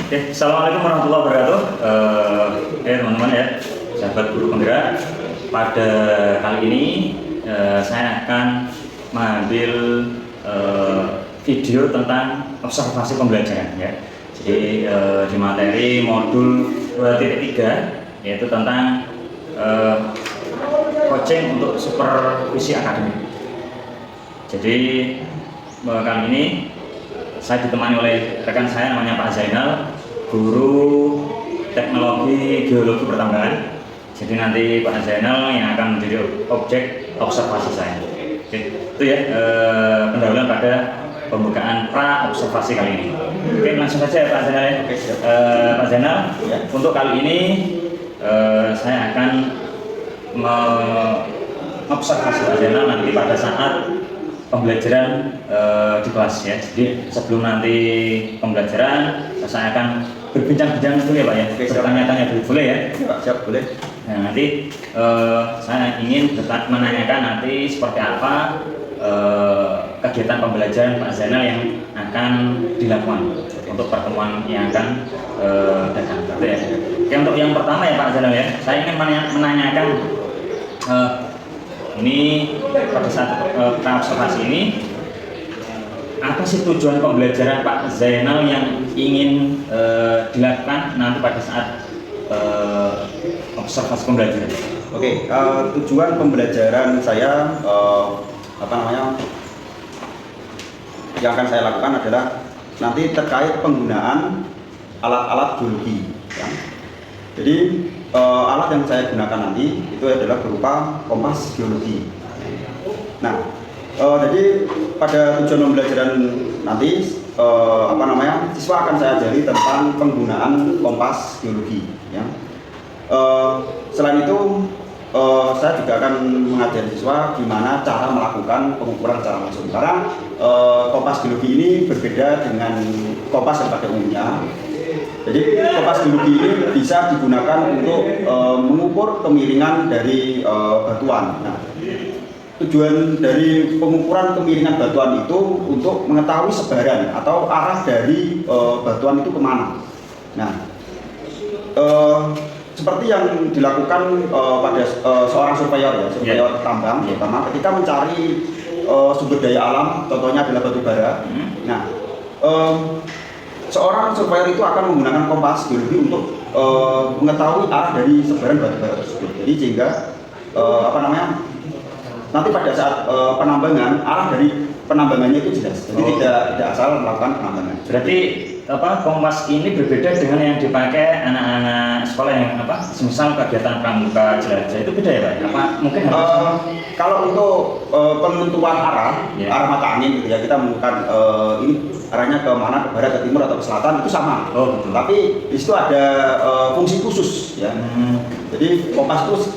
Oke, assalamualaikum warahmatullahi wabarakatuh. Teman-teman ya, sahabat guru penggerak. Pada kali ini saya akan mengambil video tentang observasi pembelajaran ya. Jadi di materi modul 2.3 yaitu tentang coaching untuk supervisi akademik. Jadi kali ini saya ditemani oleh rekan saya namanya Pak Zainal, guru teknologi geologi pertambangan. Jadi nanti Pak Zainal yang akan menjadi objek observasi saya. Oke, itu ya pendahuluan pada pembukaan pra observasi kali ini. Oke, langsung saja Pak Zainal ya. Oke, Pak Zainal, ya. Untuk kali ini saya akan mengobservasi Pak Zainal nanti pada saat pembelajaran di kelas ya. Jadi sebelum nanti pembelajaran saya akan berbincang-bincang dulu ya Pak ya. Bertanya-tanya dulu boleh ya? Pak, siap, boleh. Nah, nanti saya ingin menanyakan nanti seperti apa kegiatan pembelajaran Pak Zainal yang akan dilakukan untuk pertemuan yang akan datang. Ya. Oke, untuk yang pertama ya Pak Zainal ya, saya ingin menanyakan ini pada saat observasi ini apa sih tujuan pembelajaran Pak Zainal yang ingin dilakukan nanti pada saat observasi pembelajaran? Oke, tujuan pembelajaran saya yang akan saya lakukan adalah nanti terkait penggunaan alat-alat geologi ya. Jadi alat yang saya gunakan nanti itu adalah berupa kompas geologi. Nah, jadi pada tujuan pembelajaran nanti siswa akan saya ajari tentang penggunaan kompas geologi ya. Selain itu saya juga akan mengajari siswa gimana cara melakukan pengukuran secara langsung, karena kompas geologi ini berbeda dengan kompas yang pada umumnya. Jadi kompas geologi ini bisa digunakan untuk mengukur kemiringan dari batuan. Nah, tujuan dari pengukuran kemiringan batuan itu untuk mengetahui sebaran atau arah dari batuan itu kemana. Nah, seperti yang dilakukan pada seorang surveyor ya, surveyor tambang terutama ketika mencari sumber daya alam, contohnya adalah batu bara. Nah, seorang surveyor itu akan menggunakan kompas geologi untuk mengetahui arah dari sebaran batu bara tersebut. Jadi sehingga nanti pada saat penambangan, arah dari penambangannya itu jelas. Jadi tidak asal melakukan penambangan. Berarti kompas ini berbeda dengan yang dipakai anak-anak sekolah yang semisal kegiatan pramuka jelajah, itu beda ya Pak? Apa mungkin kalau untuk penentuan arah mata angin gitu ya, kita menentukan ini arahnya ke mana, ke barat, ke timur atau ke selatan, itu sama. Betul. Tapi di situ ada fungsi khusus ya. Jadi kompas itu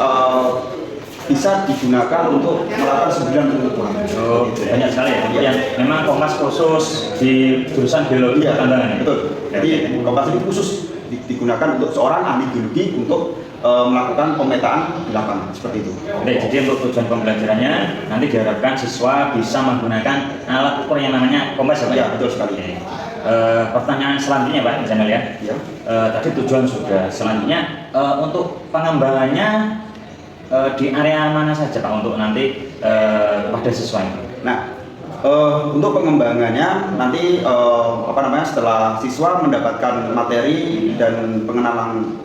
bisa digunakan untuk melakukan 9 pengukuran. Gitu. Banyak sekali ya. Yang memang kompas khusus di jurusan geologi pertambangan. Betul. Jadi kompas ini khusus digunakan untuk seorang ahli geologi untuk melakukan pemetaan di lapangan seperti itu. Oke, jadi untuk tujuan pembelajarannya nanti diharapkan siswa bisa menggunakan alat ukur yang namanya kompas ya Pak? Ya, betul sekali. Pertanyaan selanjutnya Pak Zainal ya. Tadi tujuan sudah. Selanjutnya untuk pengembangannya di area mana saja Pak untuk nanti pada siswa ini? Nah, untuk pengembangannya nanti setelah siswa mendapatkan materi dan pengenalan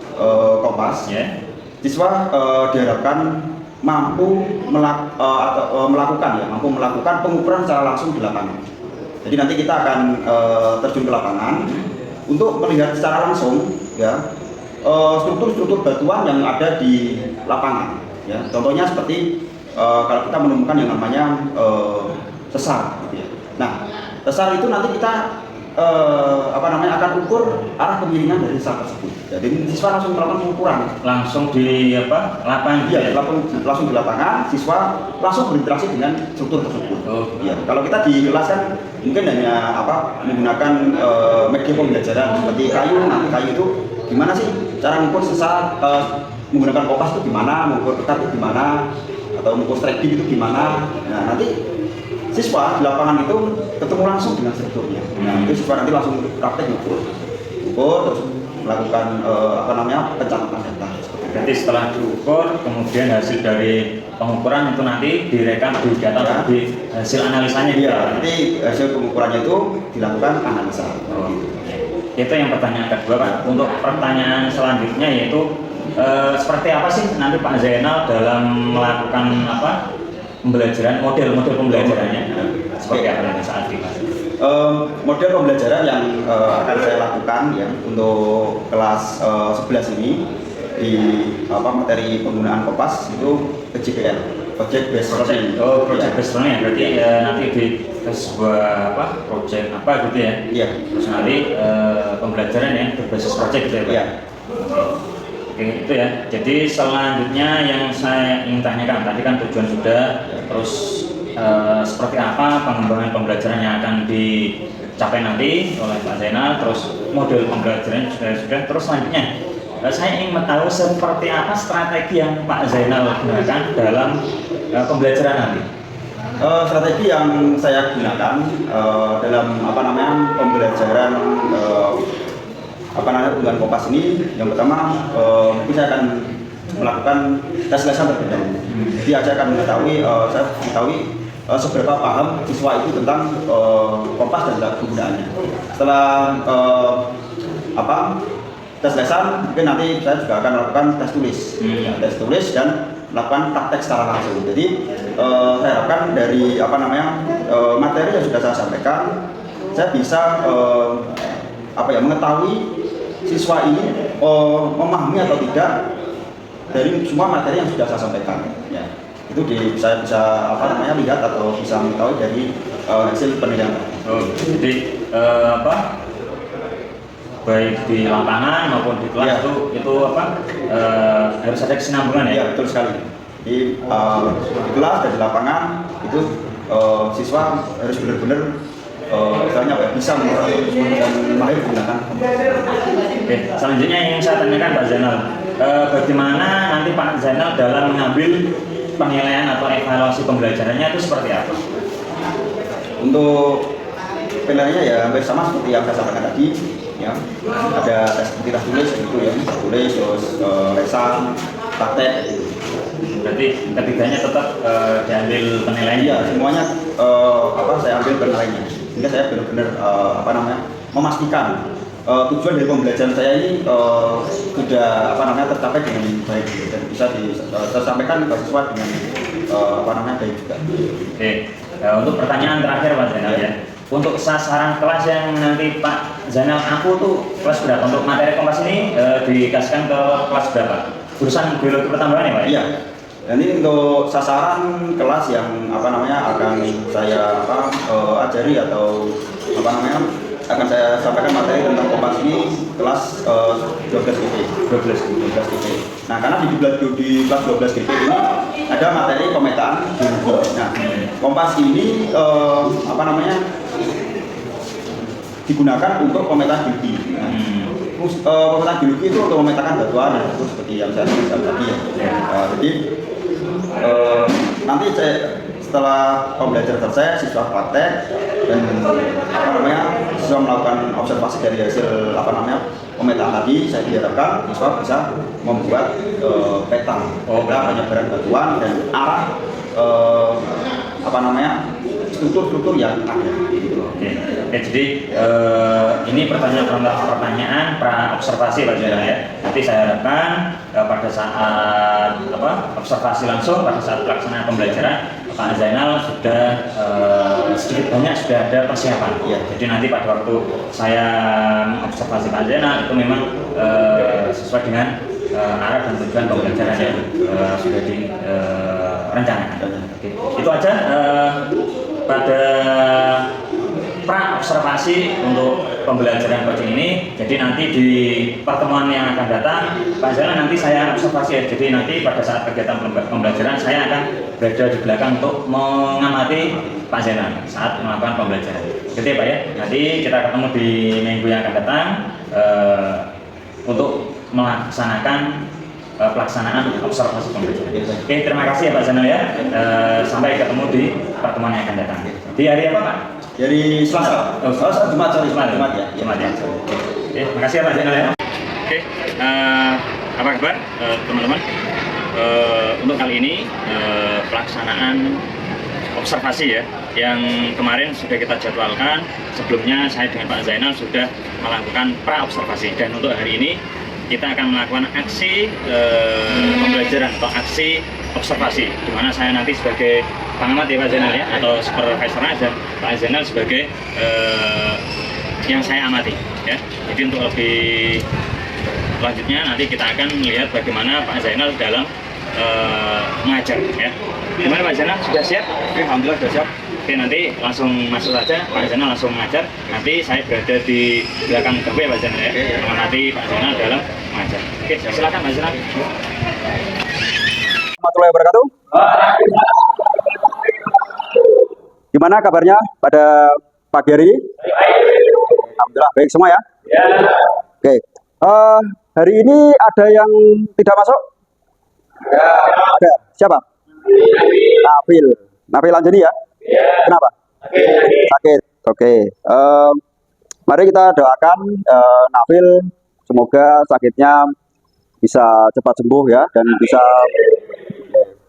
kompas, siswa diharapkan mampu melakukan pengukuran secara langsung di lapangan. Jadi nanti kita akan terjun ke lapangan untuk melihat secara langsung ya struktur-struktur batuan yang ada di lapangan. Ya, contohnya seperti kalau kita menemukan yang namanya sesar, gitu ya. Nah, sesar itu nanti kita akan ukur arah kemiringan dari sesar tersebut. Jadi siswa langsung melakukan pengukuran. Langsung di lapangan? Iya, langsung di lapangan, siswa langsung berinteraksi dengan struktur tersebut. Oh. Ya, kalau kita di kelas kan mungkin hanya menggunakan media pembelajaran seperti kayu. Nanti kayu itu gimana sih cara mengukur sesar, menggunakan kompas itu gimana, mengukur ketat itu gimana, atau mengukur stretching itu gimana. Nah, nanti siswa di lapangan itu ketemu langsung dengan strukturnya. Nah, itu siswa nanti langsung praktek mengukur terus melakukan pencatatan data. Berarti setelah diukur, kemudian hasil dari pengukuran itu nanti direkam, dicatat Ya. di hasil analisanya. Iya, nanti hasil pengukurannya itu dilakukan analisa. Oh. Itu yang pertanyaan kedua, Pak. Untuk pertanyaan selanjutnya yaitu seperti apa sih nanti Pak Zainal dalam melakukan pembelajaran, model pembelajarannya seperti apa nanti saat ini? Model pembelajaran yang akan saya lakukan ya untuk kelas 11 ini di materi penggunaan kompas itu PJBL, Project Based Learning. Oh, Project Based Learning, berarti nanti di sebuah project gitu ya? Iya. Terus nanti pembelajaran yang berbasis project gitu ya, Pak? Iya. Oke, itu ya. Jadi selanjutnya yang saya ingin tanyakan tadi kan tujuan sudah, terus seperti apa pengembangan pembelajaran yang akan dicapai nanti oleh Pak Zainal, terus model pembelajaran sudah, terus selanjutnya saya ingin mengetahui seperti apa strategi yang Pak Zainal gunakan dalam pembelajaran nanti. Strategi yang saya gunakan dalam pembelajaran penggunaan kompas ini, yang pertama mungkin saya akan melakukan tes lesan terlebih dahulu. Jadi saya akan mengetahui seberapa paham siswa itu tentang kompas dan penggunaannya. Setelah tes lesan, mungkin nanti saya juga akan melakukan tes tulis, tes tulis dan melakukan praktek secara langsung. Jadi saya harapkan dari materi yang sudah saya sampaikan, saya bisa mengetahui siswa ini memahami atau tidak dari semua materi yang sudah saya sampaikan. Ya, itu saya bisa lihat atau bisa mengetahui dari hasil penilaian. Oh, jadi baik di lapangan maupun di kelas ya. itu harus ada kesinambungan ya? Iya, betul sekali. Di kelas dan di lapangan itu siswa harus benar-benar bisa dan mahir menggunakan. Oke, selanjutnya yang saya tanyakan Pak Zainal, bagaimana nanti Pak Zainal dalam mengambil penilaian atau evaluasi pembelajarannya itu seperti apa? Untuk penilaiannya ya hampir sama seperti yang saya sampaikan tadi. Ya, ada tes tulis gitu ya, tulis terus lesan, praktek gitu. Berarti ketiganya tetap diambil penilaiannya? Iya, semuanya saya ambil penilaiannya. Sehingga saya benar-benar memastikan tujuan dari pembelajaran saya ini sudah tercapai dengan baik dan bisa tersampaikan ke siswa dengan baik juga. Oke, untuk pertanyaan terakhir Pak Zainal ya. Untuk sasaran kelas yang nanti Pak Zainal aku tuh kelas berapa? Untuk materi kompas ini dikasihkan ke kelas berapa? Jurusan biologi pertambangan ya Pak? Iya. Dan ini untuk sasaran kelas yang akan saya ajari atau akan saya sampaikan materi tentang kompas ini kelas 12 GP. 12 GP. Nah, karena di kelas 12 GP ini ada materi pemetaan geologi. Nah, kompas ini digunakan untuk pemetaan geologi. Nah, pemetaan geologi itu untuk memetakan batuan dan itu seperti yang saya sampaikan tadi ya. Jadi nanti setelah pembelajaran selesai, siswa praktek dan siswa melakukan observasi dari hasil pemetaan tadi, saya diharapkan siswa bisa membuat peta penyebaran batuan dan arah struktur-struktur yang ada. Oke, jadi ini pertanyaan pra observasi Pak Zainal ya. Nanti saya harapkan pada saat observasi langsung, pada saat pelaksanaan pembelajaran, Pak Zainal sudah sedikit banyak sudah ada persiapan. Ya. Jadi nanti pada waktu saya observasi Pak Zainal itu memang sesuai dengan arah dan tujuan pembelajaran yang sudah direncanakan. Oke. Itu aja pada pra observasi untuk pembelajaran coaching ini. Jadi nanti di pertemuan yang akan datang, Pak Zainal nanti saya observasi ya. Jadi nanti pada saat kegiatan pembelajaran saya akan berada di belakang untuk mengamati Pak Zainal saat melakukan pembelajaran. Gitu ya Pak ya. Nanti kita ketemu di minggu yang akan datang untuk melaksanakan pelaksanaan observasi pembelajaran. Oke, terima kasih ya Pak Zainal ya. Sampai ketemu di pertemuan yang akan datang. Di hari apa Pak? Dari Selasa. Jumat ya. Jumat ya. Oke, makasih ya Pak Zainal ya. Oke, apa kabar teman-teman? Untuk kali ini pelaksanaan observasi ya, yang kemarin sudah kita jadwalkan. Sebelumnya saya dengan Pak Zainal sudah melakukan pra observasi, dan untuk hari ini kita akan melakukan aksi pembelajaran atau aksi observasi, di mana saya nanti sebagai pengamat ya Pak Zainal ya, atau supervisornya, dan Pak Zainal sebagai yang saya amati ya. Jadi untuk lebih lanjutnya nanti kita akan melihat bagaimana Pak Zainal dalam mengajar ya. Gimana Pak Zainal, sudah siap? Oke, alhamdulillah sudah siap. Oke, nanti langsung masuk saja, Pak Zainal langsung mengajar. Nanti saya berada di belakang bangku ya Pak Zainal ya, mengamati Pak Zainal dalam mengajar. Oke, silakan Pak Zainal. Warahmatullahi wabarakatuh. Gimana kabarnya pada pagi hari ini? Alhamdulillah baik semua ya. Oke. Hari ini ada yang tidak masuk? Ada. Siapa? Nafil. Nafil Anjani ya? Kenapa? Sakit. Oke. Mari kita doakan Nafil, semoga sakitnya bisa cepat sembuh ya,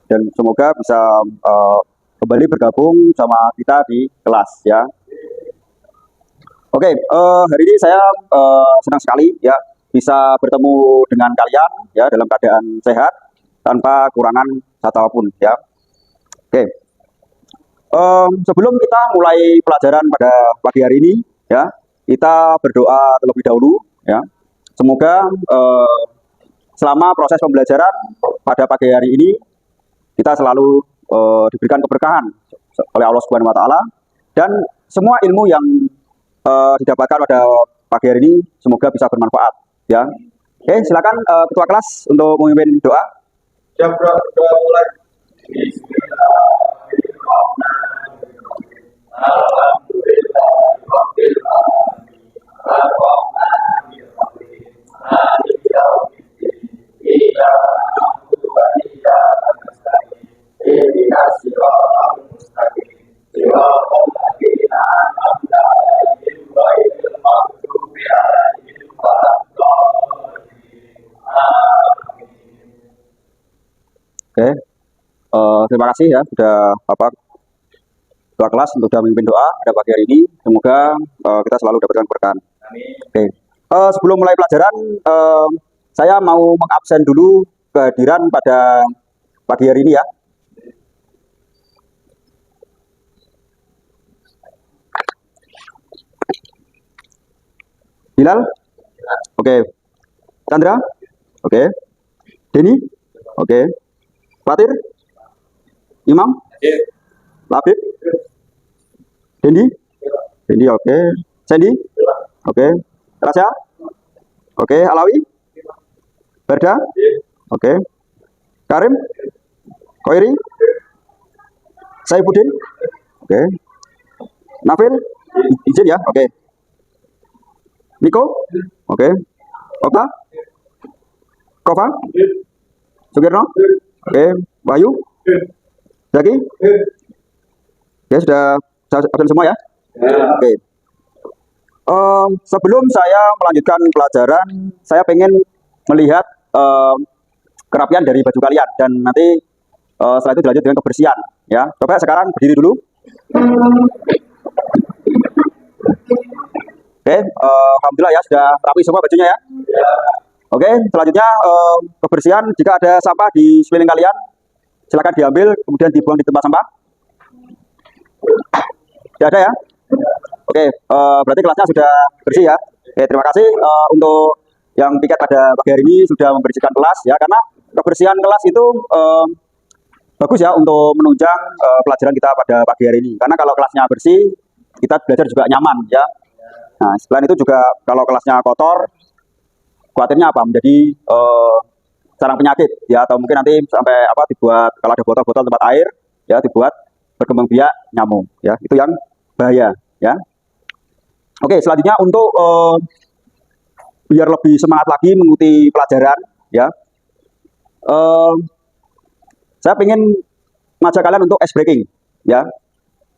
dan semoga bisa kembali bergabung sama kita di kelas ya. Oke, hari ini saya senang sekali ya bisa bertemu dengan kalian ya dalam keadaan sehat tanpa kurangan satu apapun ya. Oke, sebelum kita mulai pelajaran pada pagi hari ini ya, kita berdoa terlebih dahulu ya. Semoga selama proses pembelajaran pada pagi hari ini kita selalu diberikan keberkahan oleh Allah Subhanahu wa taala, dan semua ilmu yang didapatkan pada pagi hari ini semoga bisa bermanfaat ya. Oke, silakan ketua kelas untuk memimpin doa. Siap, bro. Doa mulai. Oke, terima kasih ya sudah ketua kelas untuk sudah memimpin doa pada pagi hari ini. Semoga kita selalu dapatkan keberkahan. Oke, sebelum mulai pelajaran, saya mau mengabsen dulu kehadiran pada pagi hari ini ya. Bilal, oke. Chandra, oke. Denny, oke. Fatir, Imam, Labib, Dendi, oke. Sandy, oke. Rasya, oke. Alawi, Berda, oke. Karim, Koiri, Saifuddin, oke. Nafil, izin ya, oke. Niko, oke. Okta, Kova, Sugirno, oke. Wahyu, Zaki, oke, sudah absen semua ya. Oke. Sebelum saya melanjutkan pelajaran, saya pengen melihat kerapian dari baju kalian, dan nanti setelah itu dilanjut dengan kebersihan ya. Coba sekarang berdiri dulu. Oke, alhamdulillah ya sudah rapi semua bajunya ya. Oke, selanjutnya kebersihan. Jika ada sampah di sekeliling kalian, silakan diambil kemudian dibuang di tempat sampah. Tidak ada ya? Oke, berarti kelasnya sudah bersih ya. Oke, terima kasih untuk yang piket pada pagi hari ini sudah membersihkan kelas ya, karena kebersihan kelas itu bagus ya untuk menunjang pelajaran kita pada pagi hari ini. Karena kalau kelasnya bersih, kita belajar juga nyaman ya. Nah, selain itu juga kalau kelasnya kotor, khawatirnya apa? Menjadi sarang penyakit ya, atau mungkin nanti sampai apa dibuat kalau ada botol-botol tempat air ya dibuat berkembang biak nyamuk ya, itu yang bahaya ya. Oke, selanjutnya untuk biar lebih semangat lagi mengikuti pelajaran ya, saya ingin ngajak kalian untuk ice breaking ya.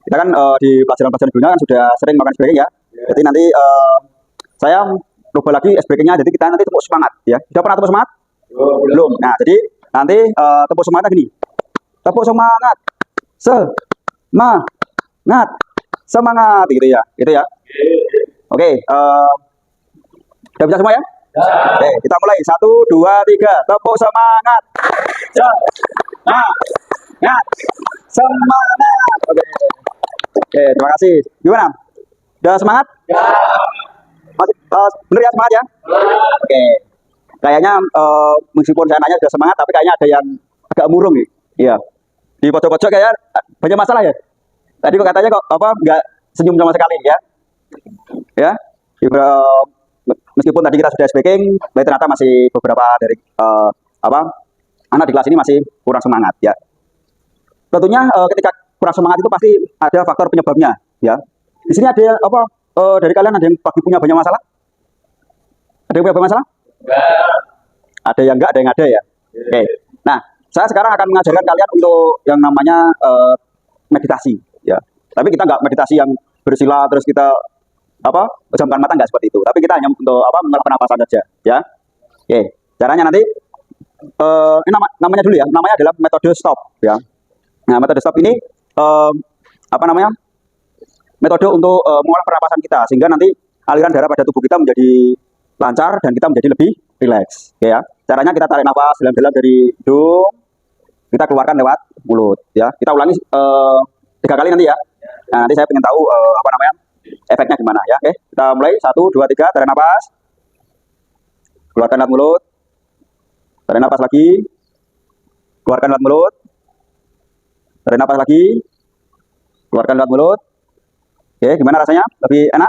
Kita kan di pelajaran-pelajaran sebelumnya kan sudah sering makan ice breaking ya. Jadi nanti saya coba lagi ice breakingnya, jadi kita nanti tepuk semangat ya. Sudah pernah tepuk semangat? Belum. Nah, jadi nanti tepuk semangatnya gini. Tepuk semangat. Semangat gitu ya. Gitu ya. Oke, udah bisa semua ya? Oke, kita mulai. 1, 2, 3. Tepuk semangat. Semangat. Oke, terima kasih. Gimana? Udah semangat? Masih bener ya semangat ya? Oke. Kayaknya meskipun saya nanya sudah semangat, tapi kayaknya ada yang agak murung nih. Iya. Di pojok-pojok kayaknya banyak masalah ya. Tadi kok katanya kok apa nggak senyum sama sekali ya? Ya. Meskipun tadi kita sudah speaking, tapi ternyata masih beberapa dari anak di kelas ini masih kurang semangat ya. Tentunya ketika kurang semangat itu pasti ada faktor penyebabnya ya. Di sini ada apa? Dari kalian ada yang pagi punya banyak masalah? Ada yang punya banyak masalah? Ada yang enggak, ada yang ada ya. Oke. Nah, saya sekarang akan mengajarkan kalian untuk yang namanya meditasi ya. Tapi kita enggak meditasi yang bersila terus kita apa? Pejamkan mata, enggak seperti itu. Tapi kita hanya untuk apa? Melakukan pernapasan saja ya. Oke. Caranya nanti ini namanya dulu ya. Namanya adalah metode stop ya. Nah, metode stop ini apa namanya? Metode untuk mengolah pernapasan kita sehingga nanti aliran darah pada tubuh kita menjadi lancar dan kita menjadi lebih rileks ya. Caranya kita tarik nafas dalam-dalam dari hidung, kita keluarkan lewat mulut ya. Kita ulangi 3 kali nanti ya. Nah, nanti saya ingin tahu apa namanya efeknya gimana ya. Oke, kita mulai 1, 2, 3, tarik nafas, keluarkan lewat mulut, tarik nafas lagi, keluarkan lewat mulut, tarik nafas lagi, keluarkan lewat mulut. Oke, gimana rasanya? Lebih enak?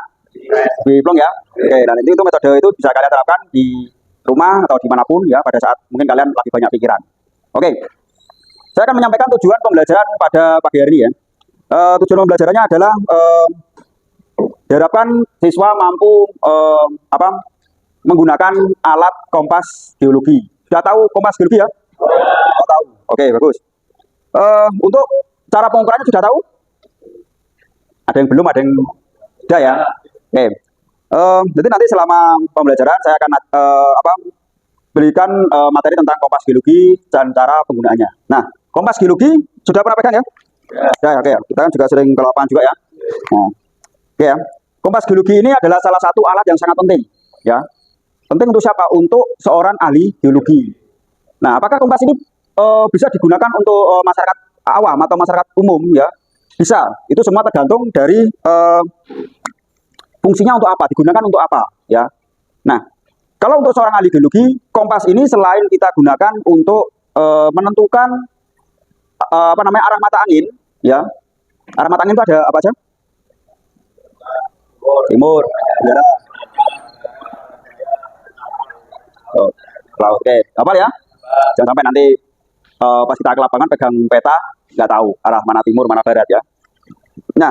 Lebih plong ya? Oke, dan itu metode itu bisa kalian terapkan di rumah atau dimanapun ya pada saat mungkin kalian lagi banyak pikiran. Oke, saya akan menyampaikan tujuan pembelajaran pada pagi hari ini ya. Tujuan pembelajarannya adalah diharapkan siswa mampu menggunakan alat kompas geologi. Sudah tahu kompas geologi ya? Oh, tahu. Oke, bagus. Untuk cara pengukurannya sudah tahu? Ada yang belum, ada yang sudah ya. Oke. Jadi nanti selama pembelajaran saya akan berikan materi tentang kompas geologi dan cara penggunaannya. Nah, kompas geologi sudah pernah pegang ya? Ya, oke. Kita kan juga sering ke lapangan juga ya. Nah, oke ya. Kompas geologi ini adalah salah satu alat yang sangat penting ya. Penting untuk siapa? Untuk seorang ahli geologi. Nah, apakah kompas ini bisa digunakan untuk masyarakat awam atau masyarakat umum ya? Bisa, itu semua tergantung dari fungsinya untuk apa, digunakan untuk apa, ya. Nah, kalau untuk seorang ahli geologi, kompas ini selain kita gunakan untuk menentukan apa namanya arah mata angin, ya. Arah mata angin itu ada apa aja? Timur, tenggara, laut. Oke, hafal ya. Jangan sampai nanti pas kita ke lapangan pegang peta nggak tahu arah mana timur mana barat ya. Nah,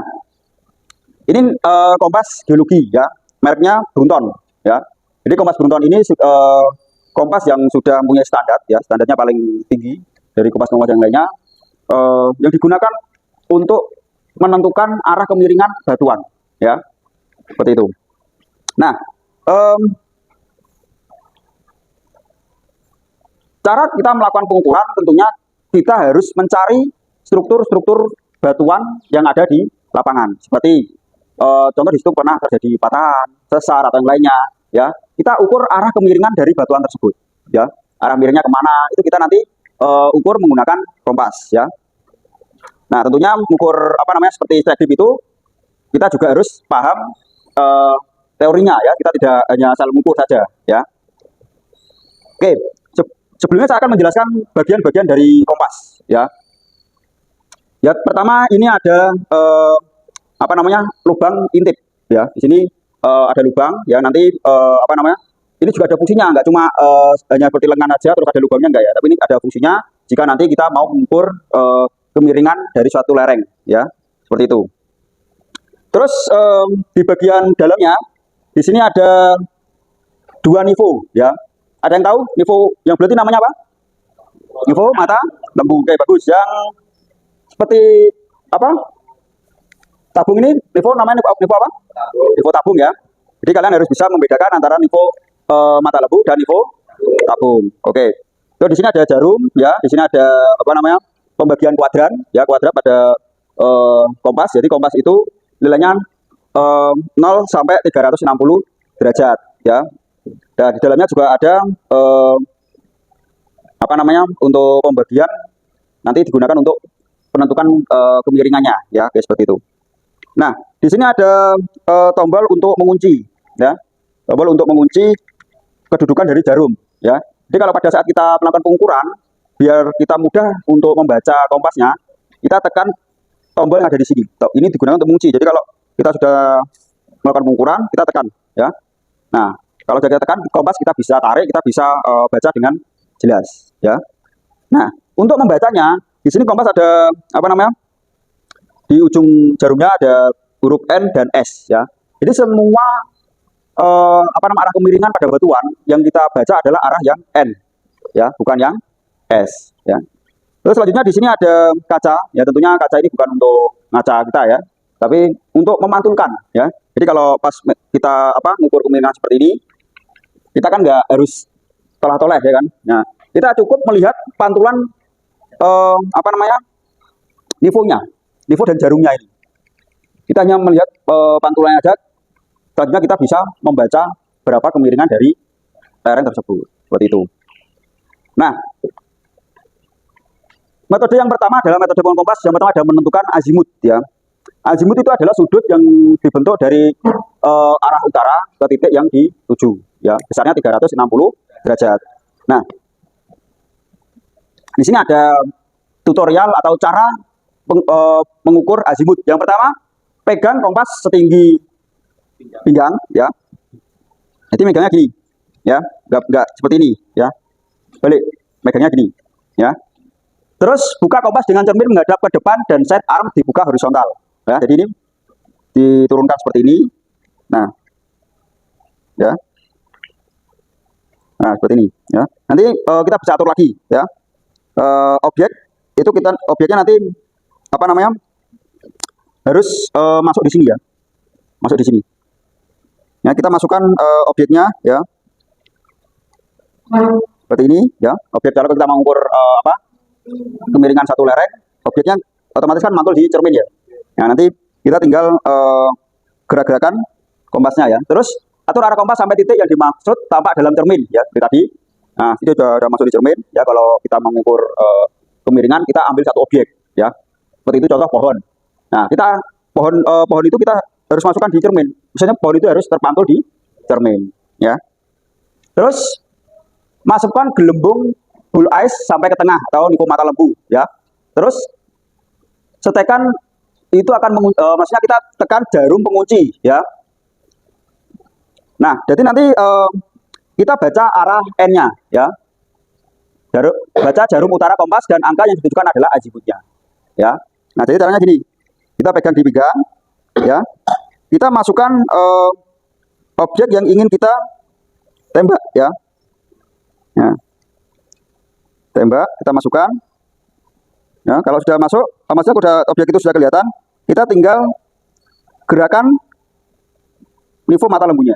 ini kompas geologi ya, mereknya Brunton ya. Jadi kompas Brunton ini kompas yang sudah mempunyai standar ya, standarnya paling tinggi dari kompas-kompas yang lainnya, yang digunakan untuk menentukan arah kemiringan batuan ya, seperti itu. Nah, cara kita melakukan pengukuran tentunya kita harus mencari struktur-struktur batuan yang ada di lapangan. Seperti contoh di situ pernah terjadi patahan, sesar atau yang lainnya, ya. kita ukur arah kemiringan dari batuan tersebut, ya. Arah miringnya kemana itu kita nanti ukur menggunakan kompas, ya. Nah, tentunya mengukur apa namanya seperti track dip itu kita juga harus paham teorinya, ya. Kita tidak hanya asal mengukur saja, ya. Oke, sebelumnya saya akan menjelaskan bagian-bagian dari kompas, ya. Ya, pertama ini ada apa namanya lubang intip, ya. Di sini ada lubang, ya. Nanti apa namanya ini juga ada fungsinya, nggak cuma hanya seperti lengan aja terus ada lubangnya, enggak ya, tapi ini ada fungsinya jika nanti kita mau mengukur kemiringan dari suatu lereng, ya, seperti itu. Terus di bagian dalamnya di sini ada dua nivo, ya. Ada yang tahu nivo yang berarti namanya apa? Nivo mata lembu. Oke, bagus. Yang seperti apa? Tabung ini nivo namanya nivo apa? Nivo tabung, ya. Jadi kalian harus bisa membedakan antara nivo mata lembu dan nivo tabung. Oke. Terus di sini ada jarum, ya. Di sini ada apa namanya? Pembagian kuadran, ya, kuadrat pada kompas. Jadi kompas itu nilainya 0 sampai 360 derajat, ya. Dan di dalamnya juga ada apa namanya untuk pembagian nanti digunakan untuk penentukan kemiringannya, ya, kayak seperti itu. Nah, di sini ada tombol untuk mengunci, ya, tombol untuk mengunci kedudukan dari jarum, ya. Jadi kalau pada saat kita melakukan pengukuran, biar kita mudah untuk membaca kompasnya, kita tekan tombol yang ada di sini. Ini digunakan untuk mengunci. Jadi kalau kita sudah melakukan pengukuran, kita tekan, ya. Nah, kalau kita tekan kompas, kita bisa tarik, kita bisa baca dengan jelas, ya. Nah, untuk membacanya di sini kompas ada apa namanya? Di ujung jarumnya ada huruf N dan S, ya. Jadi semua apa namanya arah kemiringan pada batuan yang kita baca adalah arah yang N, ya, bukan yang S, ya. Terus selanjutnya di sini ada kaca, ya. Tentunya kaca ini bukan untuk ngaca kita, ya, tapi untuk memantulkan, ya. Jadi kalau pas kita apa mengukur kemiringan seperti ini, kita kan nggak harus toleh-toleh, ya kan. Nah, kita cukup melihat pantulan apa namanya nivonya, nivo dan jarumnya ini. Kita hanya melihat pantulannya aja. Selanjutnya kita bisa membaca berapa kemiringan dari lereng tersebut, seperti itu. Nah, metode yang pertama adalah metode kompas. Yang pertama adalah menentukan azimut, ya. Azimut itu adalah sudut yang dibentuk dari arah utara ke titik yang dituju, ya. Besarnya 360 derajat. Nah, di sini ada tutorial atau cara mengukur azimut. Yang pertama, pegang kompas setinggi pinggang, ya. Jadi megangnya gini, ya, nggak seperti ini, ya. Balik, megangnya gini, ya. Terus buka kompas dengan cermin menghadap ke depan dan side arm dibuka horizontal, ya. Jadi ini diturunkan seperti ini, nah, ya. Nah, seperti ini, ya. Nanti kita bisa atur lagi, ya. Objek itu objeknya nanti apa namanya harus masuk di sini, ya, masuk di sini. Ya, kita masukkan objeknya, ya, seperti ini, ya. Objek kalau kita mengukur apa kemiringan satu lereng, objeknya otomatis kan mantul di cermin, ya. Nah, nanti kita tinggal gerak-gerakan kompasnya, ya. Terus atur arah kompas sampai titik yang dimaksud tampak dalam cermin, ya, seperti tadi. Nah, itu sudah masuk di cermin, ya. Kalau kita mengukur kemiringan, kita ambil satu objek, ya. Seperti itu contoh pohon. Nah, kita pohon itu kita harus masukkan di cermin. Misalnya pohon itu harus terpantul di cermin, ya. Terus masukkan gelembung bull ice sampai ke tengah atau nivo mata lembu, ya. Terus setekan itu akan maksudnya kita tekan jarum pengunci, ya. Nah, jadi nanti kita baca arah N-nya, ya. Baca jarum utara kompas dan angka yang ditujukan adalah azimutnya, ya. Nah, jadi caranya gini. Kita pegang di pinggang, ya. Kita masukkan objek yang ingin kita tembak, ya. Nah, tembak, kita masukkan. Ya, kalau sudah masuk, maksudnya objek itu sudah kelihatan, kita tinggal gerakan nivo mata lembunya.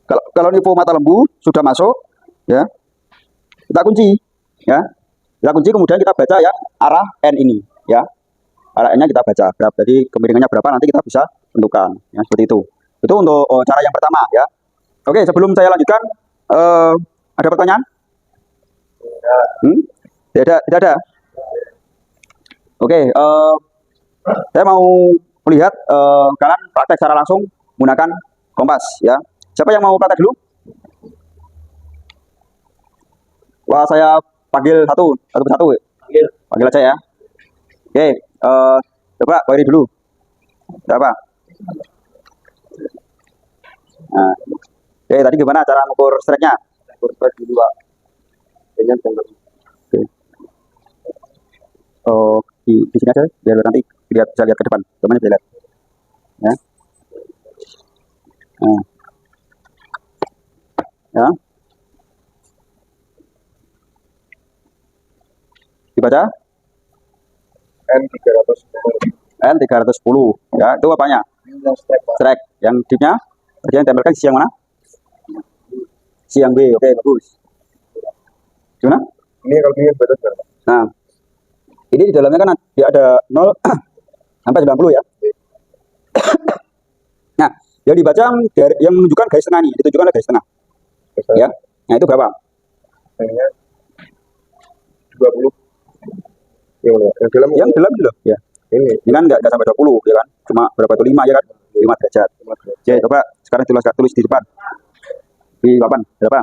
Kalau nivo mata lembu sudah masuk, ya, kita kunci, ya. Kita kunci, kemudian kita baca ya arah N ini, ya. Arah N-nya kita baca berapa, jadi kemiringannya berapa nanti kita bisa tentukan, ya, seperti itu. Itu untuk cara yang pertama, ya. Oke, sebelum saya lanjutkan, ada pertanyaan? Tidak ada. Oke, saya mau melihat kalian praktek secara langsung menggunakan kompas ya. Siapa yang mau praktek dulu? Wah, saya panggil satu persatu. Panggil aja ya. Oke, coba Pak Iri dulu. Siapa? Nah, oke, tadi gimana cara mengukur strike-nya? Ukur strike dulu Pak. Dengan tembak. Oke. Oh, di sini aja biar nanti bisa lihat ke depan. Teman bisa lihat. Ya. Nah. Ya. Dibaca? N310. Ya, itu apanya? Yang strike Pak. Strike. Yang dipnya bagian tempelkan sisi yang mana? Sisi yang B. Oke, bagus. Gimana? Ini kalau ini batas berapa? Nah, ini di dalamnya kan dia ada 0 sampai 90 ya. Nah, yang dibaca yang menunjukkan garis tengah nih, ditunjukkan ada garis tengah. Ya. Nah, itu berapa? Hanya 20. Yang dalam Loh, ya. ini Ini kan nggak sampai 20 ya kan? Cuma berapa itu 5 ya kan? 5 derajat. Oke, coba sekarang tulis di depan. Di papan berapa?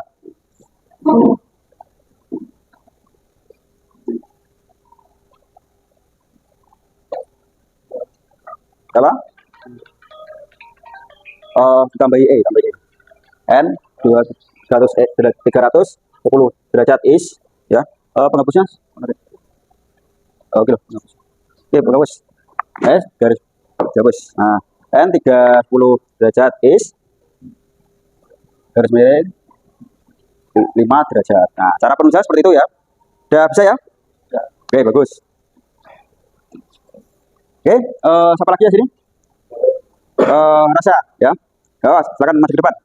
Berapa? Tambahi E. N 310 derajat is ya. Penghapusnya oke loh, penghapus. Oke, penghapus. Garis hapus. Nah, N 30 derajat is garis miring 5 derajat. Nah, cara penulisan seperti itu ya. Udah bisa ya? Oke, bagus. Oke, siapa lagi ya sini? Rasa ya. Awas, silakan maju ke depan.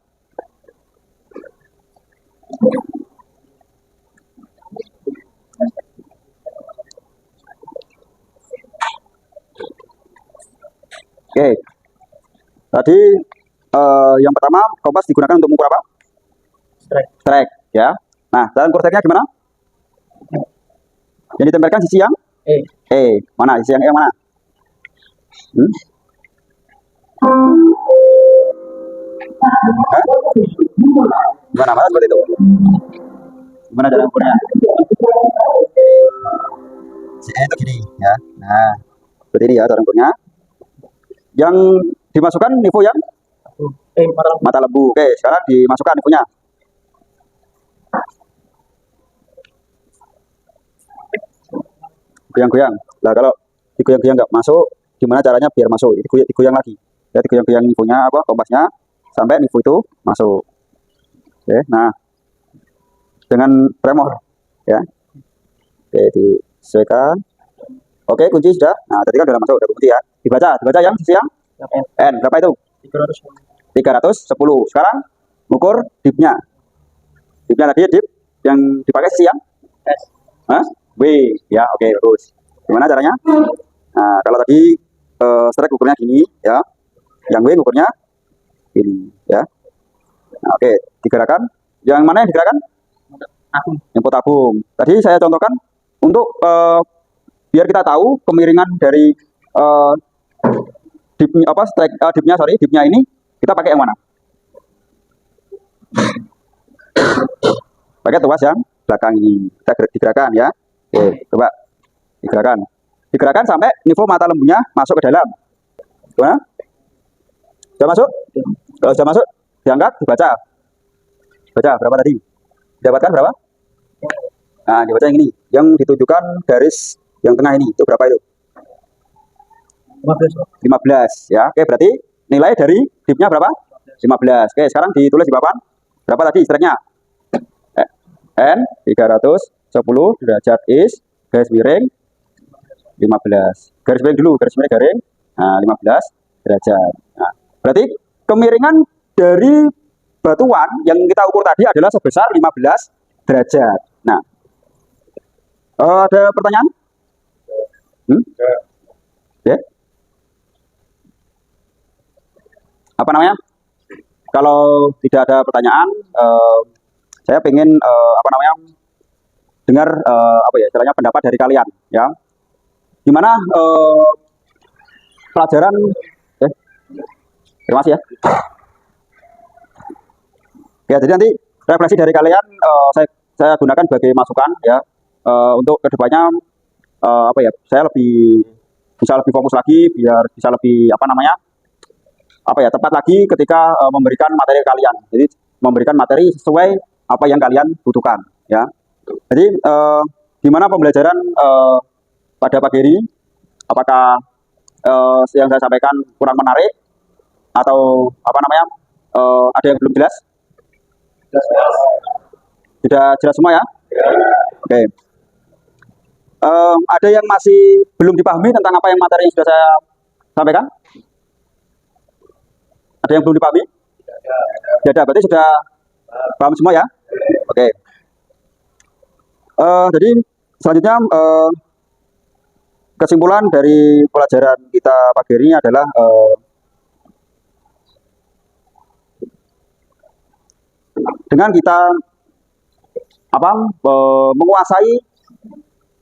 Oke. Tadi yang pertama kompas digunakan untuk mengukur apa? Strike ya. Nah, dalam ukur strike-nya gimana? Yang ditempelkan sisi yang mana? Sisi yang E yang mana? Gimana mas seperti itu? Gimana cara ukurnya? Si E itu gini ya. Nah, seperti ini ya cara ukurnya. Yang dimasukkan info yang mata lembu. Oke, sekarang dimasukkan infonya. Goyang-goyang. Nah, kalau digoyang-goyang nggak masuk, gimana caranya biar masuk? Digoyang lagi. Ya, digoyang-goyang infonya apa? Kompasnya sampai info itu masuk. Oke, nah dengan tremor ya. Oke, disesuaikan. Oke, kunci sudah. Nah, tadi kan udah masuk, udah kunci ya. Dibaca yang sisi yang N berapa itu? 310. Sekarang ukur dipnya. Dipnya tadi dip yang dipakai sisi yang S. W ya, oke bagus. Gimana caranya? Nah, kalau tadi strike ukurnya gini ya, yang W ukurnya ini ya. Nah, oke, digerakkan. Yang mana yang digerakkan? Input tabung. Tadi saya contohkan untuk biar kita tahu kemiringan dari dipnya apa strike dipnya ini kita pakai yang mana? Pakai tuas yang belakang ini. Kita digerakkan ya. Oke, coba digerakkan sampai info mata lembunya masuk ke dalam. Gimana? Sudah masuk? Kalau sudah masuk, diangkat, dibaca. Baca berapa tadi? Dapatkan berapa? Nah, dibaca yang ini. Yang ditunjukkan garis yang tengah ini. Itu berapa itu? 15 ya. Oke, berarti nilai dari dipnya berapa? 15. Oke, sekarang ditulis di papan. Berapa tadi strike-nya? N 310 derajat is garis miring 15. Garis miring dulu, garis miring garing. Nah, 15 derajat. Nah, berarti kemiringan dari batuan yang kita ukur tadi adalah sebesar 15 derajat. Nah, ada pertanyaan? Ya. Apa namanya? kalau tidak ada pertanyaan, saya pengen dengar istilahnya pendapat dari kalian, ya. Gimana pelajaran? Terima kasih ya. Ya, jadi nanti refleksi dari kalian saya gunakan sebagai masukan, ya, untuk kedepannya saya bisa lebih fokus lagi, biar bisa lebih tepat lagi ketika memberikan materi ke kalian. Jadi memberikan materi sesuai apa yang kalian butuhkan, ya. Jadi gimana pembelajaran pada pagi ini? Apakah yang saya sampaikan kurang menarik atau ada yang belum jelas? Sudah jelas semua ya? Oke. Ada yang masih belum dipahami tentang apa yang materi yang sudah saya sampaikan? Ada yang belum dipahami? Tidak ada, berarti sudah paham semua ya? Oke. Jadi selanjutnya kesimpulan dari pelajaran kita pagi ini adalah dengan kita menguasai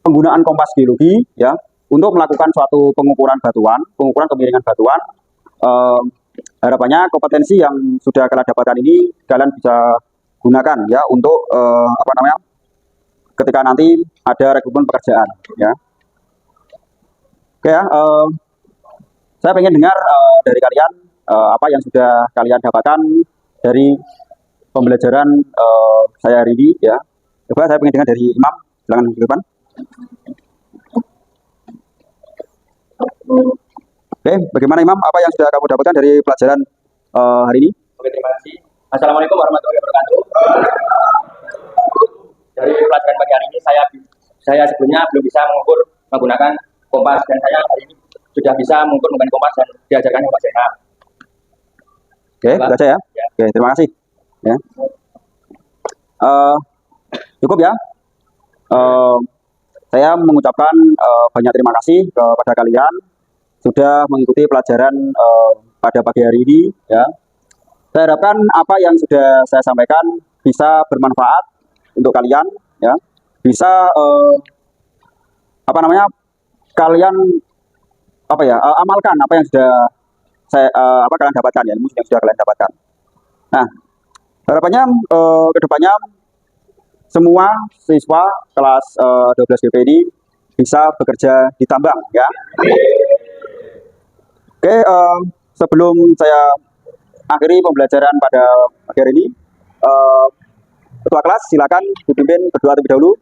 penggunaan kompas geologi, ya, untuk melakukan suatu pengukuran kemiringan batuan, harapannya kompetensi yang sudah kalian dapatkan ini kalian bisa gunakan, ya, untuk ketika nanti ada rekrutmen pekerjaan, ya. Oke ya, saya pengen dengar dari kalian apa yang sudah kalian dapatkan dari pembelajaran saya hari ini, ya. Coba saya pengen dengar dari Imam, silakan ke depan. Oke, bagaimana Imam? Apa yang sudah kamu dapatkan dari pelajaran hari ini? Oke, terima kasih. Assalamualaikum warahmatullahi wabarakatuh. Dari pelajaran pagi hari ini saya sebelumnya belum bisa mengukur menggunakan kompas, dan saya hari ini sudah bisa mengukur menggunakan kompas dan diajarkan Pak Zainal. Oke, baca ya. Oke, terima kasih. Ya. Cukup ya. Saya mengucapkan banyak terima kasih kepada kalian sudah mengikuti pelajaran pada pagi hari ini, ya. Saya harapkan apa yang sudah saya sampaikan bisa bermanfaat untuk kalian, ya. Bisa kalian amalkan apa yang sudah kalian dapatkan, ya, ilmu yang sudah kalian dapatkan. Nah, harapannya kedepannya semua siswa kelas 12 GP ini bisa bekerja di tambang, ya. Oke, sebelum saya akhiri pembelajaran pada pagi hari ini, ketua kelas silakan dipimpin berdoa terlebih dahulu.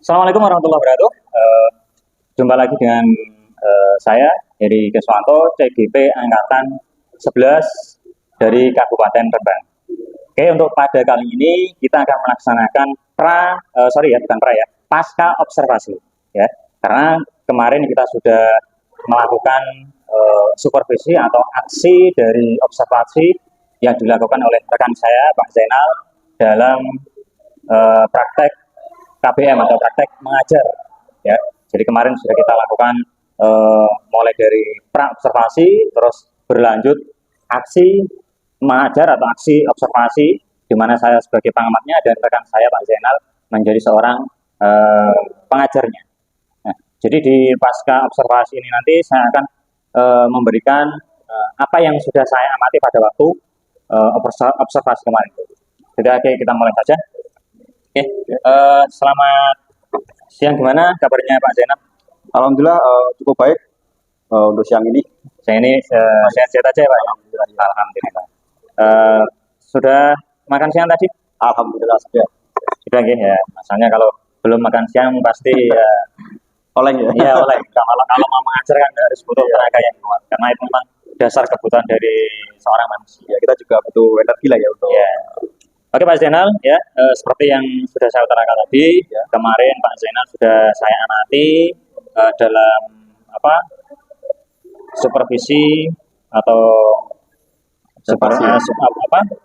Assalamualaikum warahmatullahi wabarakatuh. Jumpa lagi dengan saya Heri Keswanto, CGP Angkatan 11 dari Kabupaten Rembang. Oke, untuk pada kali ini kita akan melaksanakan pasca observasi, ya. Karena kemarin kita sudah melakukan supervisi atau aksi dari observasi yang dilakukan oleh rekan saya Pak Zainal dalam praktek KBM atau praktek mengajar, ya. Jadi kemarin sudah kita lakukan mulai dari pra-observasi, terus berlanjut aksi mengajar atau aksi observasi, di mana saya sebagai pengamatnya dan rekan saya Pak Zainal menjadi seorang pengajarnya. Nah, jadi di pasca observasi ini nanti saya akan memberikan apa yang sudah saya amati pada waktu observasi kemarin. Jadi oke, kita mulai saja. Oke, selamat siang, gimana kabarnya Pak Zainal? Alhamdulillah cukup baik untuk siang ini. Siang ini sehat-sehat aja ya Pak? Alhamdulillah. Sudah makan siang tadi? Alhamdulillah sudah. Sudah ya, masalahnya kalau belum makan siang pasti oleng ya? Iya oleng. Kalau mau mengajar kan harus butuh tenaga yang kuat, karena itu memang dasar kebutuhan dari seorang manusia. Ya, kita juga butuh energi lah ya untuk Oke Pak Zainal, ya seperti yang sudah saya utarakan tadi, ya, kemarin Pak Zainal sudah saya amati dalam apa supervisi atau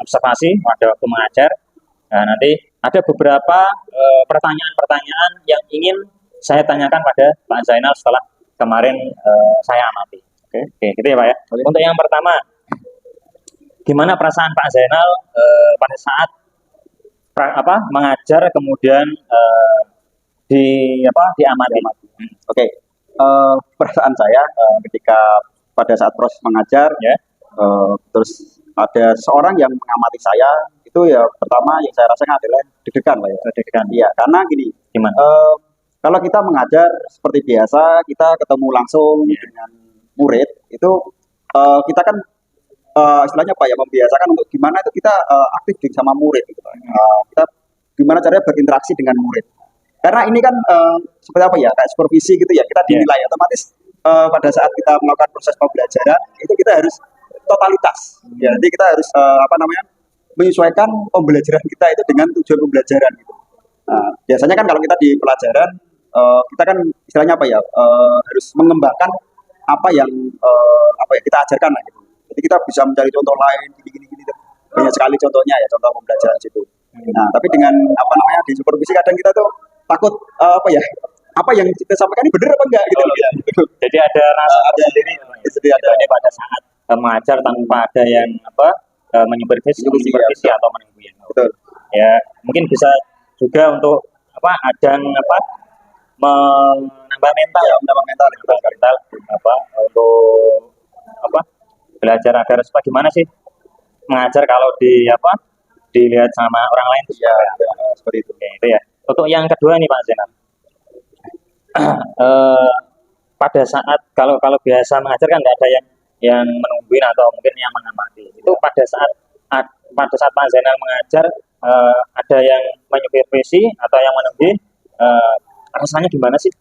observasi pada waktu mengajar. Nah, nanti ada beberapa pertanyaan-pertanyaan yang ingin saya tanyakan pada Pak Zainal setelah kemarin saya amati. Oke, gitu ya Pak ya. Oke. Untuk yang pertama, gimana perasaan Pak Zainal pada saat mengajar kemudian diamati? Oke, perasaan saya ketika pada saat proses mengajar, Ya. terus ada seorang yang mengamati saya, itu ya pertama yang saya rasakan adalah deg-degan lah ya. Deg-degan. Iya, karena gini, Gimana? kalau kita mengajar seperti biasa, kita ketemu langsung dengan murid, itu kita kan istilahnya apa ya, membiasakan untuk gimana itu kita aktif sama murid gitu. Kita gimana caranya berinteraksi dengan murid. Karena ini kan seperti apa ya, kayak supervisi gitu ya, kita dinilai otomatis pada saat kita melakukan proses pembelajaran itu kita harus totalitas. Ya, nanti kita harus menyesuaikan pembelajaran kita itu dengan tujuan pembelajaran gitu. Nah, biasanya kan kalau kita di pelajaran kita kan istilahnya apa ya, harus mengembangkan apa yang kita ajarkan lah gitu. Jadi kita bisa mencari contoh lain gini. Banyak sekali contohnya ya, contoh pembelajaran situ. Nah, tapi dengan di supervisi kadang kita tuh takut apa yang kita sampaikan ini benar apa enggak gitu loh ya. Jadi ada rasa sendiri. Jadi ada Ini pada saat mengajar tanpa ada yang menyupervisi atau menunggui. betul. Ya, mungkin bisa juga untuk menambah mental ya, Menambah mental untuk belajar agar supaya gimana sih mengajar kalau dilihat sama orang lain itu ya, seperti itu. Oke, itu ya. Untuk yang kedua nih Pak Zainal, pada saat kalau biasa mengajar kan nggak ada yang menungguin atau mungkin yang mengamati. Itu pada saat Pak Zainal mengajar ada yang menyupervisi atau yang menungguin, rasanya gimana sih?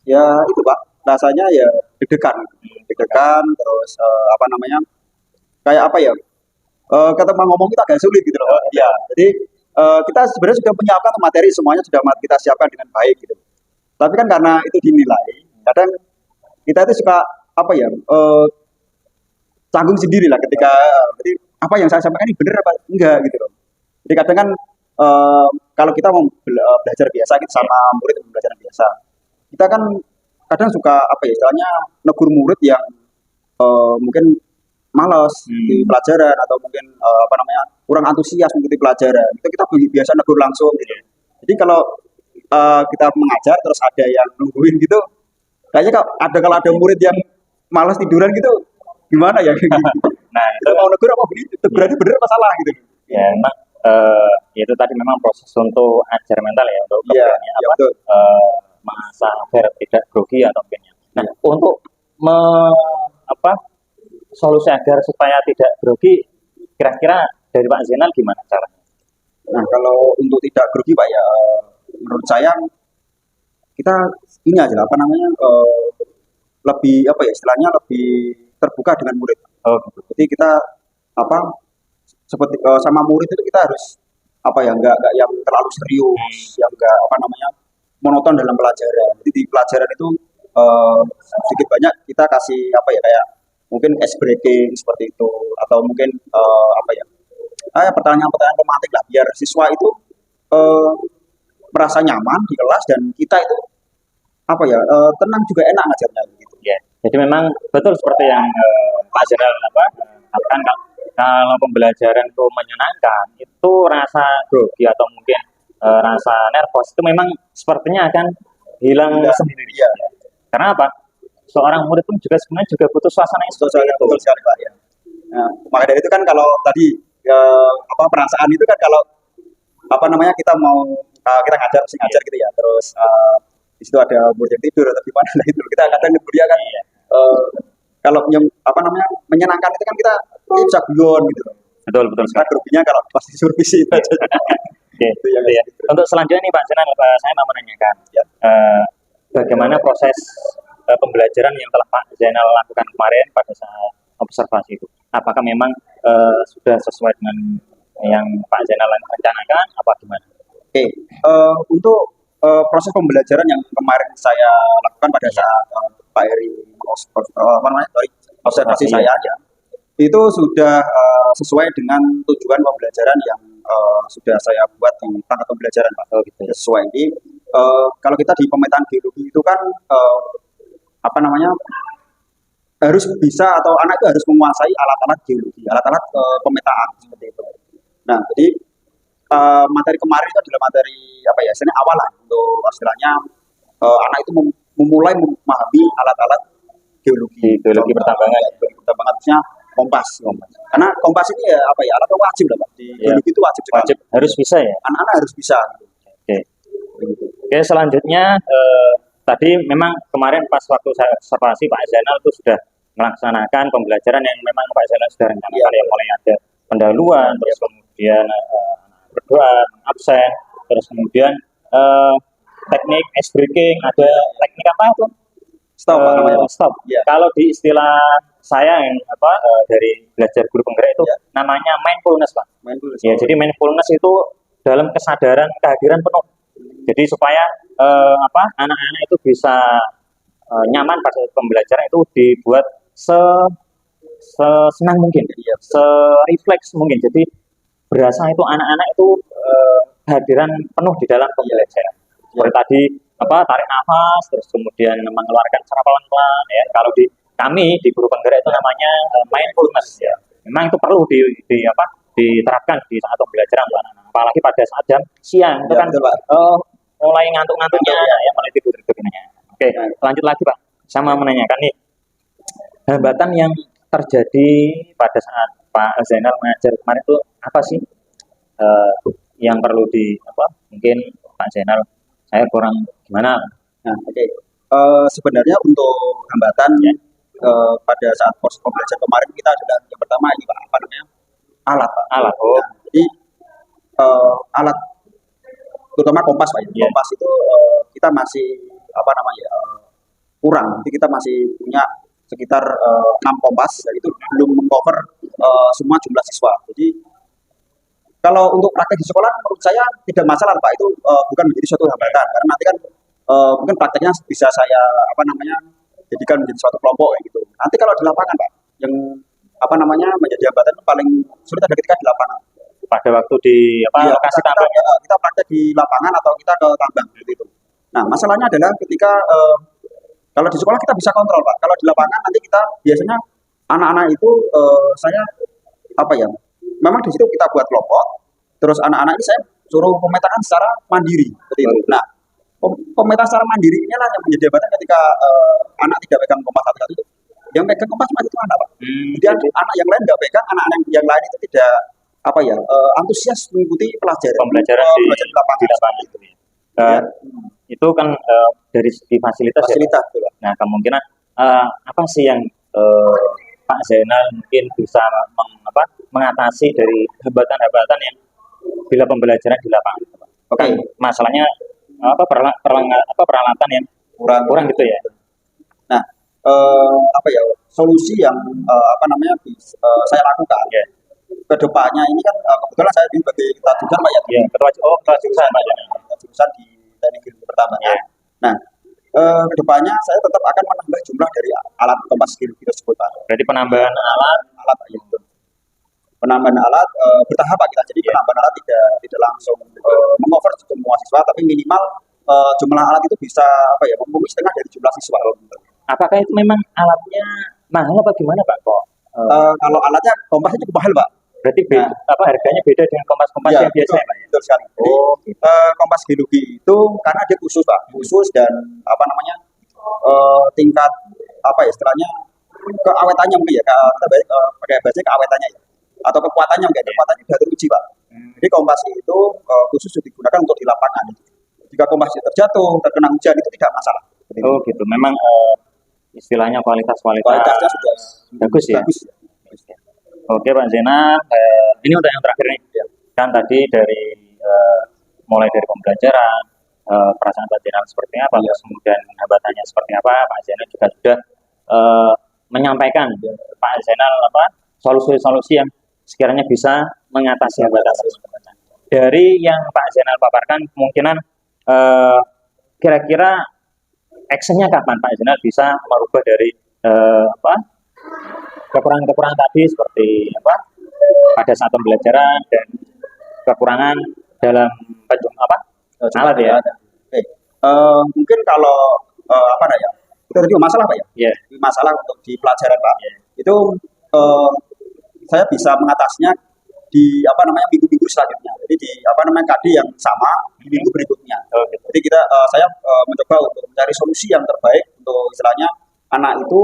Ya itu Pak, rasanya ya deg-degan terus kayak apa ya, kata ngomong kita agak sulit gitu loh. Ya, jadi kita sebenarnya sudah menyiapkan materi, semuanya sudah kita siapkan dengan baik gitu. Tapi kan karena itu dinilai, kadang kita itu suka canggung sendiri lah ketika jadi apa yang saya sampaikan ini benar apa enggak gitu loh. Jadi kadang kan kalau kita mau belajar biasa gitu sama murid pembelajaran biasa, kita kan kadang suka istilahnya negur murid yang mungkin malas di pelajaran atau mungkin kurang antusias mengikuti pelajaran. Itu kita biasa negur langsung gitu. Jadi kalau kita mengajar terus ada yang nungguin gitu, kayaknya kalau ada murid yang malas tiduran gitu, gimana ya? Nah, itu mau negur apa begitu? Berarti bener apa salah gitu? Ya, memang itu tadi memang proses untuk ajar mental ya, untuk betul. mengasah agar tidak grogi atau mungkin. Nah, untuk solusi agar supaya tidak grogi, kira-kira dari Pak Zainal gimana caranya? Nah, kalau untuk tidak grogi Pak ya, menurut saya kita ini aja lebih istilahnya lebih terbuka dengan murid. Jadi kita seperti sama murid itu kita harus nggak yang terlalu serius, yang nggak monoton dalam pelajaran. Jadi di pelajaran itu sedikit banyak kita kasih kayak mungkin ice breaking seperti itu, atau mungkin pertanyaan-pertanyaan romantik lah, biar siswa itu merasa nyaman di kelas dan kita itu tenang juga enak ngajarnya gitu. Ya, jadi memang betul seperti yang Pak Zainal katakan, kalau pembelajaran itu menyenangkan, itu rasa grogi atau mungkin rasa nervous itu memang sepertinya akan hilang sendiri. Ya. Karena apa? Seorang murid pun juga sebenarnya juga butuh suasana yang seperti itu. Betul sekali Pak ya. Nah, maka dari itu kan kalau tadi perasaan itu kan kalau kita mau kita ngajar gitu ya, terus di situ ada murid yang tidur atau gimana, nah itu kita kadang negur dia kan. Kalau menyenangkan itu kan kita bisa guyon gitu loh. Betul Karena groginya kalau pasti supervisi itu aja. Oke, ya. Untuk selanjutnya nih Pak Zainal, saya mau menanyakan bagaimana proses pembelajaran yang telah Pak Zainal lakukan kemarin pada saat observasi itu. Apakah memang sudah sesuai dengan yang Pak Zainal rencanakan apa gimana? Oke, untuk proses pembelajaran yang kemarin saya lakukan pada saat Pak Heri observasi saya ya, itu sudah sesuai dengan tujuan pembelajaran yang sudah saya buat di tangga pembelajaran Pak. Gitu. Sesuai ini, kalau kita di pemetaan geologi itu kan apa namanya, harus bisa atau anak itu harus menguasai alat-alat geologi, alat-alat pemetaan seperti itu. Nah, jadi materi kemarin itu adalah materi apa ya, istilahnya awal lah untuk istilahnya anak itu memulai memahami alat-alat geologi, Geologi pertambangan. geologi pertambangan, khususnya kompas. Karena kompas ini ya apa ya, alat yang wajib lah Pak. Di Ya. geologi itu wajib sekali. Wajib harus bisa ya. Anak-anak harus bisa. Oke. Oke, selanjutnya tadi memang kemarin pas waktu saya observasi Pak Zainal itu sudah melaksanakan pembelajaran yang memang Pak Zainal sudah rencanakan ya, mulai ada pendahuluan, terus kemudian berdoa, absen, terus kemudian teknik ice breaking, ada teknik apa itu? Stop Pak, namanya Pak. Stop. Ya. Kalau di istilah saya yang dari belajar guru penggerak itu Ya. namanya mindfulness Pak. Main dulu. Ya, jadi mindfulness itu dalam kesadaran kehadiran penuh. Jadi supaya anak-anak itu bisa nyaman pada pembelajaran itu dibuat sesenang mungkin, serefleks mungkin. Jadi berasa itu anak-anak itu kehadiran penuh di dalam pembelajaran. Seperti tadi tarik nafas, terus kemudian mengeluarkan secara pelan-pelan ya. Kalau di kami di guru penggerak itu namanya mindfulness ya. Memang itu perlu diterapkan di saat pembelajaran untuk anak-anak. Apalagi pada saat jam siang itu Ya, kan betul, Pak. mulai ngantuk-ngantuknya ya, mulai tidur-tidurnya. Oke, lanjut lagi Pak. Sama menanyakan nih hambatan yang terjadi pada saat Pak Zainal mengajar kemarin itu apa sih yang perlu mungkin Pak Zainal saya kurang gimana? Nah, oke. Sebenarnya untuk hambatan pada saat proses pembelajaran kemarin kita adalah yang pertama ini Pak, apa namanya, alat Pak. Alat. Nah, jadi alat terutama kompas Pak. Iya. Kompas itu kita masih apa namanya kurang. Jadi kita masih punya sekitar 6 kompas, dan itu belum mengcover semua jumlah siswa. Jadi kalau untuk praktek di sekolah menurut saya tidak masalah Pak, itu bukan menjadi suatu hambatan karena nanti kan mungkin prakteknya bisa saya jadikan menjadi suatu kelompok kayak gitu. Nanti kalau di lapangan Pak, yang menjadi hambatan paling sulit ada ketika di lapangan. Pada waktu di Iya, lokasi tambang. kita praktek di lapangan atau kita ke tambang seperti itu. Nah, masalahnya adalah ketika kalau di sekolah kita bisa kontrol Pak. Kalau di lapangan nanti kita biasanya anak-anak itu memang di situ kita buat kelompok. Terus anak-anak ini saya suruh pemetaan secara mandiri seperti itu. Nah, pemetaan secara mandiri inilah yang menjadi hambatan ketika anak tidak pegang kompas satu itu. Yang pegang kompas cuma itu anak Pak. Jadi anak yang lain nggak pegang, anak-anak yang lain itu tidak antusias mengikuti Pembelajaran di lapangan. itu. Itu kan dari segi fasilitas. Fasilitas, Ya. betul. Nah, kemungkinan apa sih yang Pak Zainal mungkin bisa mengatasi dari hambatan-hambatan yang bila pembelajaran di lapangan. Oke. Kan masalahnya peralatan yang kurang gitu ya. Nah, solusi yang saya lakukan Ya. ke depannya ini kan kebetulan saya di sebagai ketua jurusan Pak ya. Ya, ketua jurusan Pak Zainal. Ketua jurusan di teknik geologi pertambangan. Ya. Nah, ke depannya saya tetap akan menambah jumlah dari alat kompas geologi tersebut Pak. Berarti penambahan alat Pak, ya. Penambahan alat bertahap Pak kita. Jadi penambahan alat tidak langsung mengover semua siswa, tapi minimal jumlah alat itu bisa memenuhi setengah dari jumlah siswa. apakah itu memang alatnya mahal apa gimana Pak kok? Kalau alatnya kompasnya cukup mahal Pak. Berarti harganya beda dengan kompas-kompas Iya, yang biasa ya Pak? betul sekali. Jadi, kompas geologi itu karena dia khusus Pak, khusus dan tingkat istilahnya keawetannya mungkin ya, kita pakai bahasa keawetannya ya, atau kekuatannya mungkin, kekuatannya sudah teruji Pak. Jadi kompas itu khusus digunakan untuk di lapangan. Jika kompas terjatuh, terkena hujan itu tidak masalah. Oh gitu, memang istilahnya kualitasnya Kualitasnya sudah bagus ya. Bagus. Oke Pak Zainal, ini untuk yang terakhir nih. Kan tadi dari mulai dari pembelajaran, perasaan Pak Zainal seperti apa, terus kemudian hambatannya seperti apa, Pak Zainal juga sudah menyampaikan Pak Zainal solusi-solusi yang sekiranya bisa mengatasi hambatan tersebut. Dari yang Pak Zainal paparkan, kemungkinan kira-kira actionnya kapan Pak Zainal bisa merubah dari kekurangan-kekurangan tadi seperti pada saat pembelajaran dan kekurangan dalam alat ya. Oke. Mungkin kalau itu tadi masalah Pak ya? Yeah. Masalah untuk di pelajaran Pak. Itu saya bisa mengatasinya di minggu-minggu selanjutnya. Jadi di KD yang sama di minggu berikutnya. Gitu. Jadi saya mencoba untuk mencari solusi yang terbaik untuk istilahnya anak itu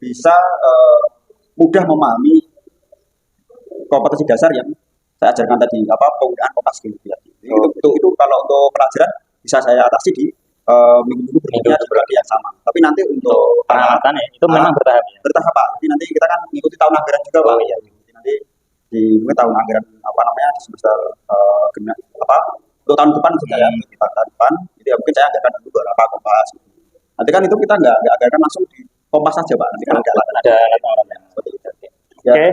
bisa mudah memahami kompetensi dasar yang saya ajarkan tadi, penggunaan kompas skill. Itu kalau untuk pelajaran bisa saya atasi di minggu-minggu berikutnya di periode yang sama. Tapi nanti untuk peralatan ya, itu memang bertahap ya. Bertahap Pak. Jadi nanti kita kan mengikuti tahun anggaran juga Pak. Ya. Jadi nanti di tahun anggaran di semester untuk tahun depan sudah di tahun depan. Jadi mungkin saya anggarkan dulu beberapa kompas. Nanti kan itu kita nggak anggarkan langsung di kompas saja Pak. Nanti kan ada alat-alat seperti itu. Oke.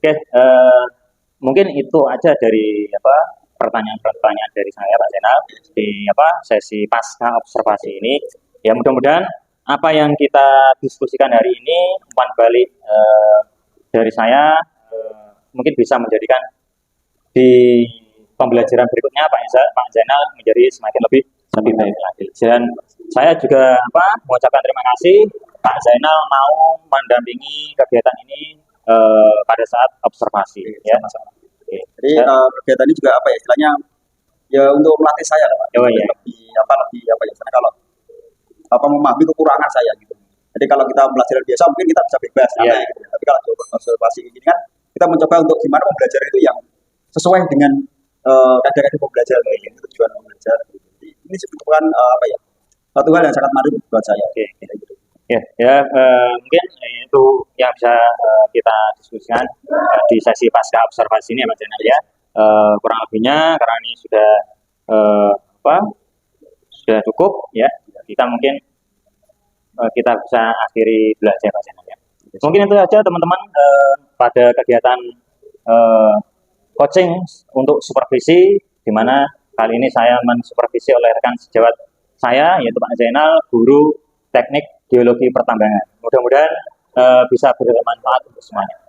Oke. Mungkin itu aja dari pertanyaan-pertanyaan dari saya Pak Zainal di sesi pasca observasi ini. Ya mudah-mudahan apa yang kita diskusikan hari ini umpan balik dari saya mungkin bisa menjadikan di pembelajaran berikutnya Pak Zainal menjadi semakin lebih baik lagi. Dan saya juga mengucapkan terima kasih Pak Zainal mau mendampingi kegiatan ini pada saat observasi. Ya. Oke. Jadi kegiatan ini juga istilahnya ya untuk melatih saya lah Pak. Lebih istilahnya kalau memahami kekurangan saya gitu. Jadi kalau kita belajar biasa mungkin kita bisa bebas gitu. Tapi kalau observasi ini kan kita mencoba untuk gimana belajar itu yang sesuai dengan kadang-kadang pembelajaran tujuan belajar. Jadi ini merupakan satu hal yang sangat menarik buat saya. Mungkin itu yang bisa kita diskusikan di sesi pasca observasi ini ya Pak Zainal ya. Kurang lebihnya karena ini sudah sudah cukup ya. Kita mungkin kita bisa akhiri belajar Pak Zainal ya. Mungkin itu saja teman-teman pada kegiatan coaching untuk supervisi, di mana kali ini saya mensupervisi oleh rekan sejawat saya yaitu Pak Zainal, guru teknik geologi pertambangan. Mudah-mudahan bisa bermanfaat untuk semuanya.